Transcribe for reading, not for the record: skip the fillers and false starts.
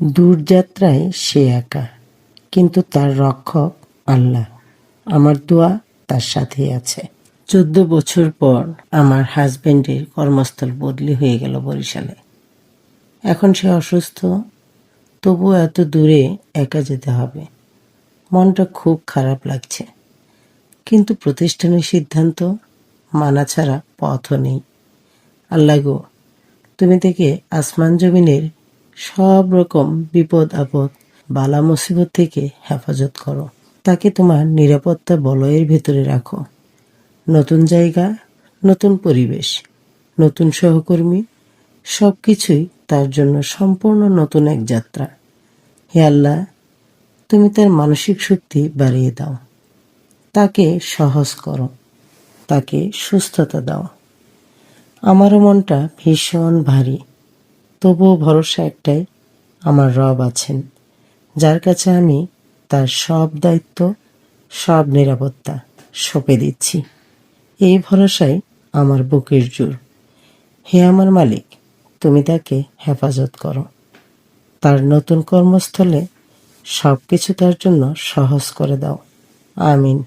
দূরযাত্রায় সে একা, কিন্তু তার রক্ষক আল্লাহ। আমার দোয়া তার সাথেই আছে। 14 বছর পর আমার হাজবেন্ডের কর্মস্থল বদলি হয়ে গেল বরিশালে। এখন সে অসুস্থ, তবুও এত দূরে একা যেতে হবে। মনটা খুব খারাপ লাগছে, কিন্তু প্রতিষ্ঠানের সিদ্ধান্ত মানা ছাড়া পথও নেই। আল্লাহ গো, তুমি থেকে আসমান জমিনের সব রকম বিপদ আপদ, বালা মুসিবত থেকে হেফাজত করো। তাকে তোমার নিরাপত্তা বলয়ের ভেতরে রাখো। নতুন জায়গা, নতুন পরিবেশ, নতুন সহকর্মী, সবকিছুই তার জন্য সম্পূর্ণ নতুন এক যাত্রা। হে আল্লাহ, তুমি তার মানসিক শক্তি বাড়িয়ে দাও, তাকে সহজ করো, তাকে সুস্থতা দাও। আমারও মনটা ভীষণ ভারী, তবুও ভরসা একটাই, আমার রব আছেন, যার কাছে আমি তার সব দায়িত্ব, সব নিরাপত্তা সঁপে দিচ্ছি। এই ভরসাই আমার বুকের জোর। হে আমার মালিক, তুমি তাকে হেফাজত করো। তার নতুন কর্মস্থলে সবকিছু তার জন্য সহজ করে দাও। আমিন।